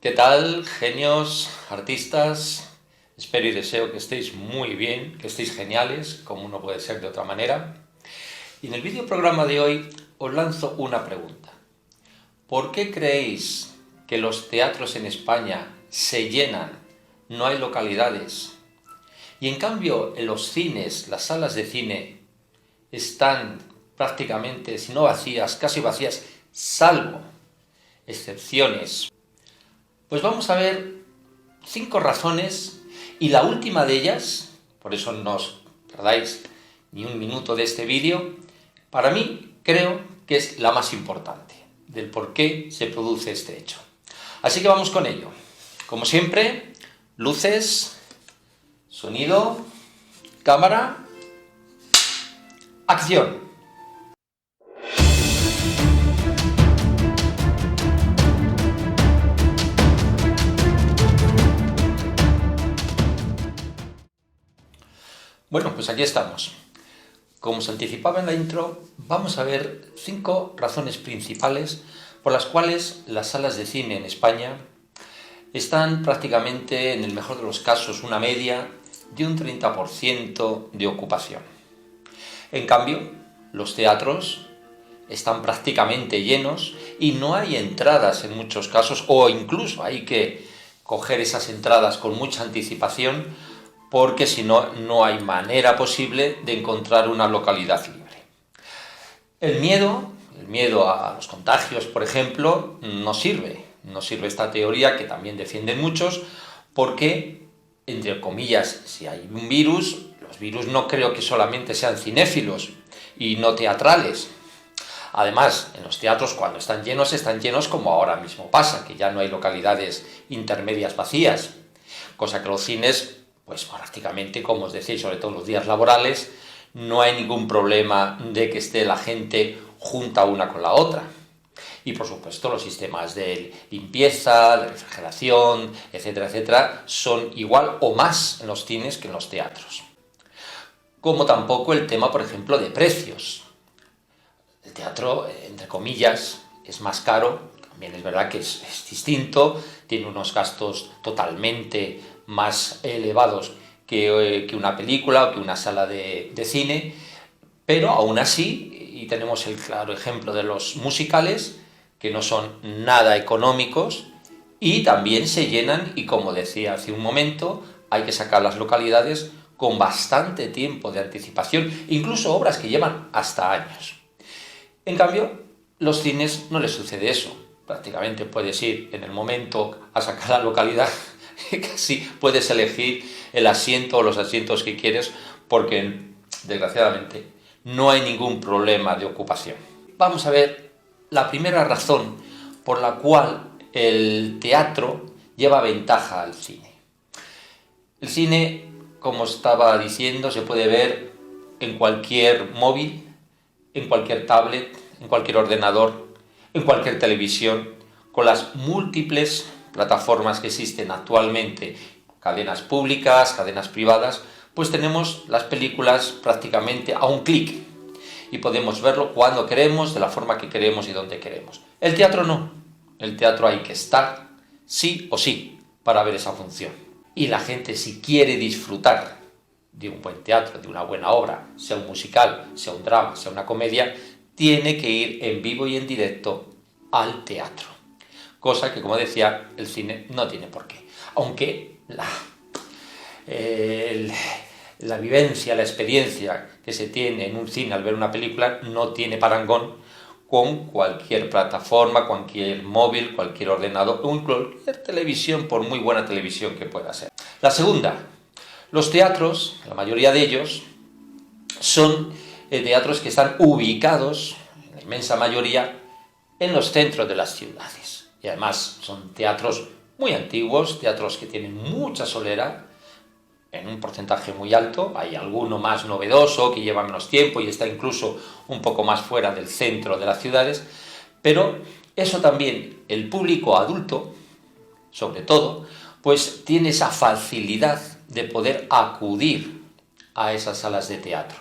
¿Qué tal, genios, artistas? Espero y deseo que estéis muy bien, que estéis geniales, como no puede ser de otra manera. Y en el vídeo programa de hoy os lanzo una pregunta. ¿Por qué creéis que los teatros en España se llenan, no hay localidades? Y en cambio en los cines, las salas de cine, están prácticamente, si no vacías, casi vacías, salvo excepciones. Pues vamos a ver 5 razones y la última de ellas, por eso no os perdáis ni un minuto de este vídeo, para mí creo que es la más importante del por qué se produce este hecho. Así que vamos con ello. Como siempre, luces, sonido, cámara, acción. Bueno, pues aquí estamos. Como se anticipaba en la intro, vamos a ver 5 razones principales por las cuales las salas de cine en España están prácticamente, en el mejor de los casos, una media de un 30% de ocupación. En cambio, los teatros están prácticamente llenos y no hay entradas en muchos casos, o incluso hay que coger esas entradas con mucha anticipación, porque si no, no hay manera posible de encontrar una localidad libre. El miedo a los contagios, por ejemplo, no sirve esta teoría que también defienden muchos, porque, entre comillas, si hay un virus, los virus no creo que solamente sean cinéfilos y no teatrales. Además, en los teatros cuando están llenos como ahora mismo pasa, que ya no hay localidades intermedias vacías, cosa que los cines, pues prácticamente, como os decía, sobre todo los días laborales, no hay ningún problema de que esté la gente junta una con la otra. Y por supuesto los sistemas de limpieza, de refrigeración, etcétera, etcétera, son igual o más en los cines que en los teatros. Como tampoco el tema, por ejemplo, de precios. El teatro, entre comillas, es más caro, también es verdad que es distinto, tiene unos gastos totalmente más elevados que una película o que una sala de cine, pero aún así, y tenemos el claro ejemplo de los musicales, que no son nada económicos y también se llenan, y como decía hace un momento, hay que sacar las localidades con bastante tiempo de anticipación, incluso obras que llevan hasta años. En cambio, los cines no les sucede eso. Prácticamente puedes ir en el momento a sacar la localidad y casi puedes elegir el asiento o los asientos que quieres, porque desgraciadamente no hay ningún problema de ocupación. Vamos a ver la primera razón por la cual el teatro lleva ventaja al cine. El cine, como estaba diciendo, se puede ver en cualquier móvil, en cualquier tablet, en cualquier ordenador, en cualquier televisión, con las múltiples plataformas que existen actualmente, cadenas públicas, cadenas privadas, pues tenemos las películas prácticamente a un clic y podemos verlo cuando queremos, de la forma que queremos y donde queremos. El teatro no, el teatro hay que estar sí o sí para ver esa función. Y la gente, si quiere disfrutar de un buen teatro, de una buena obra, sea un musical, sea un drama, sea una comedia, tiene que ir en vivo y en directo al teatro. Cosa que, como decía, el cine no tiene por qué. Aunque la vivencia, la experiencia que se tiene en un cine al ver una película no tiene parangón con cualquier plataforma, cualquier móvil, cualquier ordenador o cualquier televisión, por muy buena televisión que pueda ser. La segunda, los teatros, la mayoría de ellos, son teatros que están ubicados, en la inmensa mayoría, en los centros de las ciudades. Y además son teatros muy antiguos, teatros que tienen mucha solera, en un porcentaje muy alto. Hay alguno más novedoso que lleva menos tiempo y está incluso un poco más fuera del centro de las ciudades, pero eso también, el público adulto, sobre todo, pues tiene esa facilidad de poder acudir a esas salas de teatro.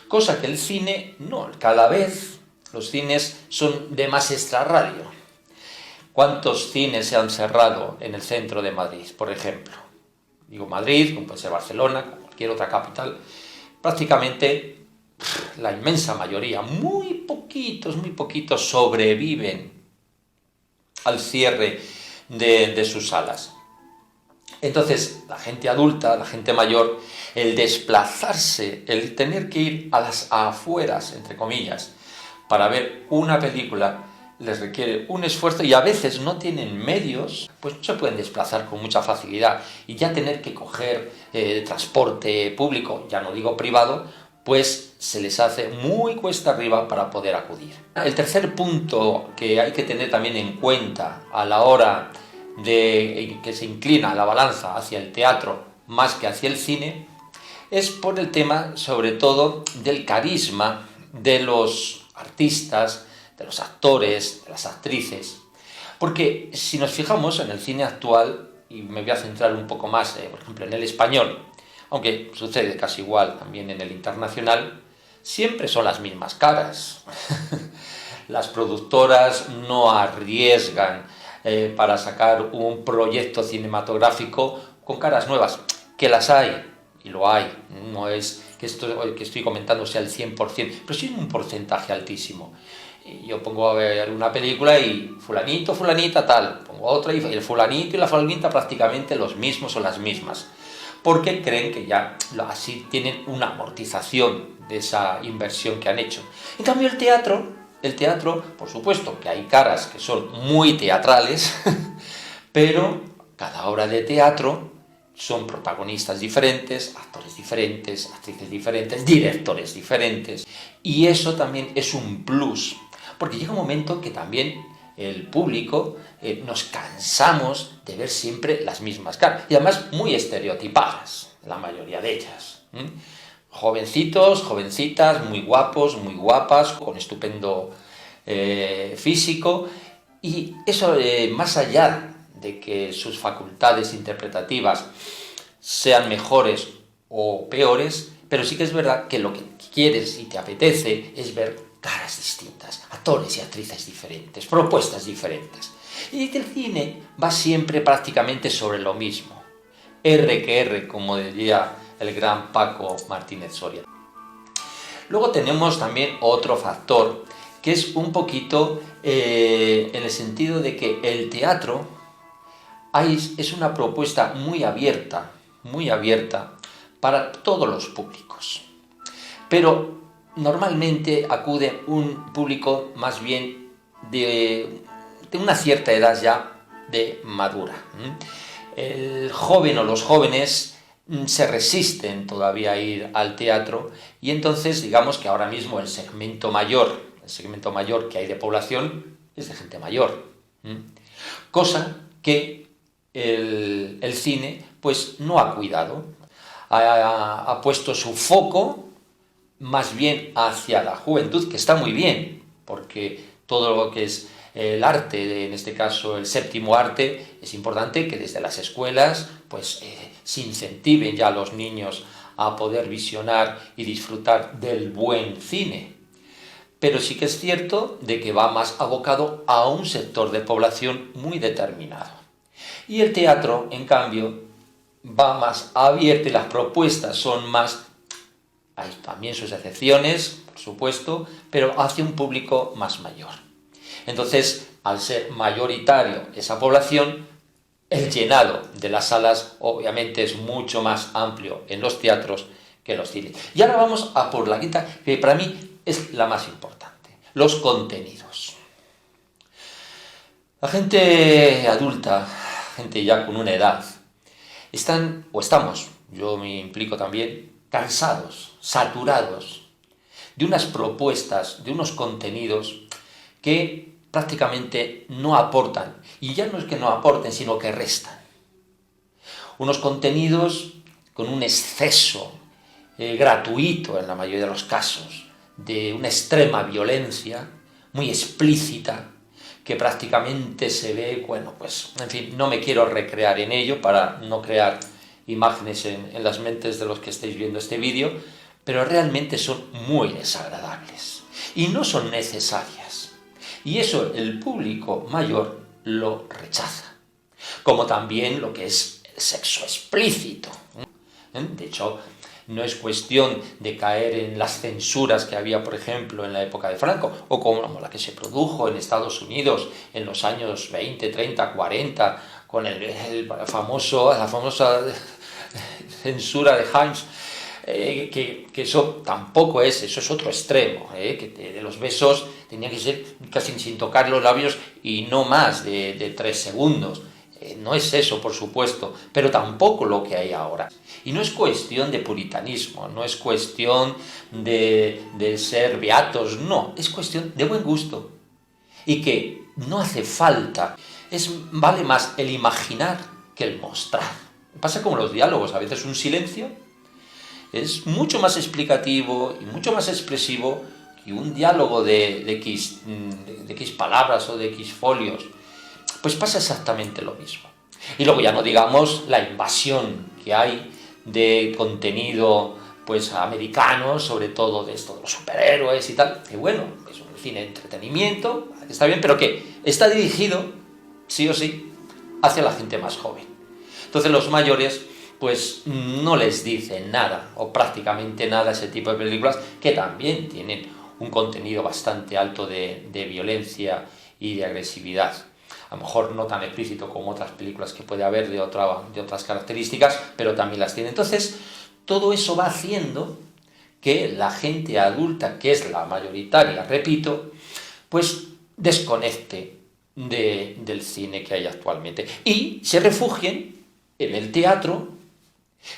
Cosa que el cine no, cada vez los cines son de más extrarradio. ¿Cuántos cines se han cerrado en el centro de Madrid, por ejemplo? Digo Madrid, como puede ser Barcelona, como cualquier otra capital. Prácticamente la inmensa mayoría, muy poquitos sobreviven al cierre de sus salas. Entonces, la gente adulta, la gente mayor, el desplazarse, el tener que ir a las afueras, entre comillas, para ver una película, les requiere un esfuerzo y a veces no tienen medios, pues no se pueden desplazar con mucha facilidad y ya tener que coger transporte público, ya no digo privado, pues se les hace muy cuesta arriba para poder acudir. El tercer punto que hay que tener también en cuenta a la hora de que se inclina la balanza hacia el teatro más que hacia el cine es por el tema sobre todo del carisma de los artistas, de los actores, de las actrices. Porque si nos fijamos en el cine actual, y me voy a centrar un poco más, por ejemplo, en el español, aunque sucede casi igual también en el internacional, siempre son las mismas caras. Las productoras no arriesgan para sacar un proyecto cinematográfico con caras nuevas, que las hay, y lo hay, no es que esto que estoy comentando sea el 100%, pero sí un porcentaje altísimo. Yo pongo a ver una película y fulanito, fulanita, tal, pongo otra y el fulanito y la fulanita prácticamente los mismos o las mismas, porque creen que ya así tienen una amortización de esa inversión que han hecho. En cambio el teatro, por supuesto que hay caras que son muy teatrales, pero cada obra de teatro son protagonistas diferentes, actores diferentes, actrices diferentes, directores diferentes, y eso también es un plus, porque llega un momento que también el público nos cansamos de ver siempre las mismas caras, y además muy estereotipadas, la mayoría de ellas. Jovencitos, jovencitas, muy guapos, muy guapas, con estupendo físico, y eso más allá de que sus facultades interpretativas sean mejores o peores, pero sí que es verdad que lo que quieres y te apetece es ver caras distintas, actores y actrices diferentes, propuestas diferentes. Y el cine va siempre prácticamente sobre lo mismo. R que R, como diría el gran Paco Martínez Soria. Luego tenemos también otro factor, que es un poquito en el sentido de que el teatro es una propuesta muy abierta para todos los públicos. Pero normalmente acude un público más bien de una cierta edad ya de madura. El joven o los jóvenes se resisten todavía a ir al teatro y entonces digamos que ahora mismo el segmento mayor que hay de población es de gente mayor. Cosa que el cine pues no ha cuidado, ha puesto su foco más bien hacia la juventud, que está muy bien, porque todo lo que es el arte, en este caso el séptimo arte, es importante que desde las escuelas pues se incentiven ya a los niños a poder visionar y disfrutar del buen cine. Pero sí que es cierto de que va más abocado a un sector de población muy determinado. Y el teatro, en cambio, va más abierto y las propuestas son más, hay también sus excepciones, por supuesto, pero hacia un público más mayor. Entonces, al ser mayoritario esa población, el llenado de las salas obviamente es mucho más amplio en los teatros que en los cines. Y ahora vamos a por la quinta, que para mí es la más importante, los contenidos. La gente adulta, gente ya con una edad, estamos, yo me implico también, cansados, saturados de unas propuestas, de unos contenidos que prácticamente no aportan, y ya no es que no aporten, sino que restan. Unos contenidos con un exceso gratuito en la mayoría de los casos, de una extrema violencia, muy explícita, que prácticamente se ve, bueno, pues, en fin, no me quiero recrear en ello para no crear imágenes en las mentes de los que estáis viendo este vídeo, pero realmente son muy desagradables y no son necesarias. Y eso el público mayor lo rechaza. Como también lo que es el sexo explícito. De hecho, no es cuestión de caer en las censuras que había, por ejemplo, en la época de Franco, o como la que se produjo en Estados Unidos en los años 20, 30, 40, con la famosa censura de Himes, que eso tampoco es, eso es otro extremo, que de los besos tenía que ser casi sin tocar los labios y no más de 3 segundos. No es eso, por supuesto, pero tampoco lo que hay ahora. Y no es cuestión de puritanismo, no es cuestión de ser beatos, no, es cuestión de buen gusto. Y que no hace falta, vale más el imaginar que el mostrar. Pasa como los diálogos, a veces un silencio es mucho más explicativo y mucho más expresivo que un diálogo de X palabras o de X folios. Pues pasa exactamente lo mismo. Y luego ya no digamos la invasión que hay de contenido pues americano, sobre todo de esto de los superhéroes y tal, que bueno, es un cine de entretenimiento, está bien, pero que está dirigido, sí o sí, hacia la gente más joven. Entonces los mayores pues no les dicen nada, o prácticamente nada, a ese tipo de películas, que también tienen un contenido bastante alto de violencia y de agresividad. A lo mejor no tan explícito como otras películas que puede haber de otras características, pero también las tiene. Entonces, todo eso va haciendo que la gente adulta, que es la mayoritaria, repito, pues desconecte del cine que hay actualmente y se refugien en el teatro,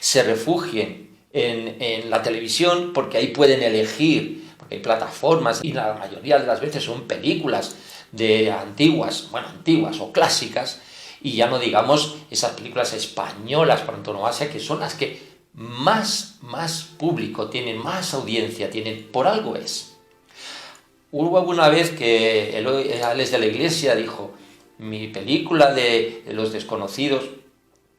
se refugien en la televisión, porque ahí pueden elegir, porque hay plataformas y la mayoría de las veces son películas de antiguas o clásicas, y ya no digamos esas películas españolas por antonomasia, que son las que más público tienen, más audiencia tienen, por algo es. Hubo alguna vez que Alex de la Iglesia dijo: mi película de Los Desconocidos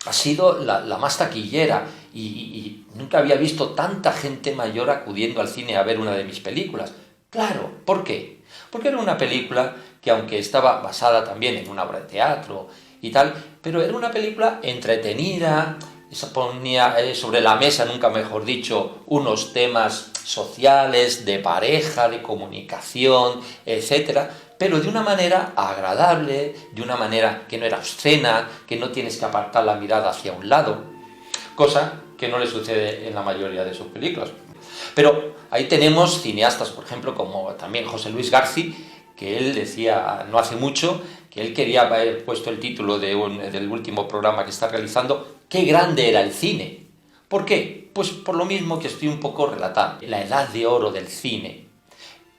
ha sido la más taquillera y nunca había visto tanta gente mayor acudiendo al cine a ver una de mis películas. Claro, ¿por qué? Porque era una película que, aunque estaba basada también en una obra de teatro y tal, pero era una película entretenida, ponía sobre la mesa, nunca mejor dicho, unos temas sociales, de pareja, de comunicación, etcétera, pero de una manera agradable, de una manera que no era obscena, que no tienes que apartar la mirada hacia un lado, cosa que no le sucede en la mayoría de sus películas. Pero ahí tenemos cineastas, por ejemplo, como también José Luis García, que él decía no hace mucho que él quería haber puesto el título del último programa que está realizando: ¡qué grande era el cine! ¿Por qué? Pues por lo mismo que estoy un poco relatando, la edad de oro del cine.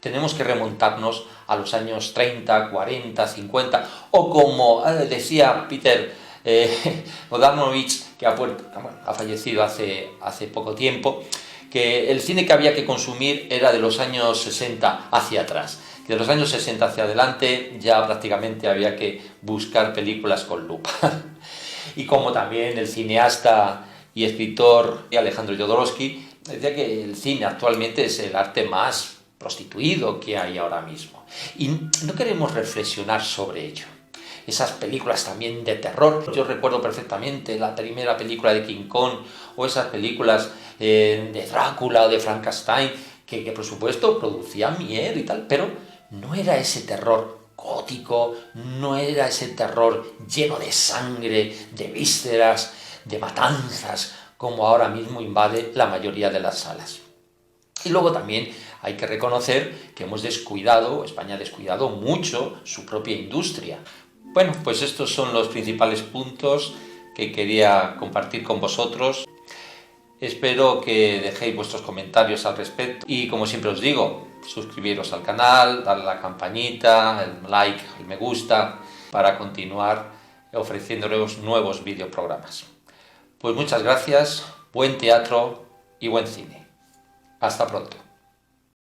Tenemos que remontarnos a los años 30, 40, 50, o como decía Peter Bogdanovich, que ha fallecido hace poco tiempo, que el cine que había que consumir era de los años 60 hacia atrás. Que de los años 60 hacia adelante ya prácticamente había que buscar películas con lupa. Y como también el cineasta y escritor Alejandro Jodorowsky decía que el cine actualmente es el arte más prostituido que hay ahora mismo. Y no queremos reflexionar sobre ello. Esas películas también de terror, yo recuerdo perfectamente la primera película de King Kong, o esas películas de Drácula o de Frankenstein, que por supuesto producían miedo y tal, pero no era ese terror gótico, no era ese terror lleno de sangre, de vísceras, de matanzas, como ahora mismo invade la mayoría de las salas. Y luego también hay que reconocer que España ha descuidado mucho su propia industria. Bueno, pues estos son los principales puntos que quería compartir con vosotros. Espero que dejéis vuestros comentarios al respecto y, como siempre os digo, suscribiros al canal, darle a la campanita, el like, el me gusta, para continuar ofreciéndoles nuevos videoprogramas. Pues muchas gracias, buen teatro y buen cine. Hasta pronto.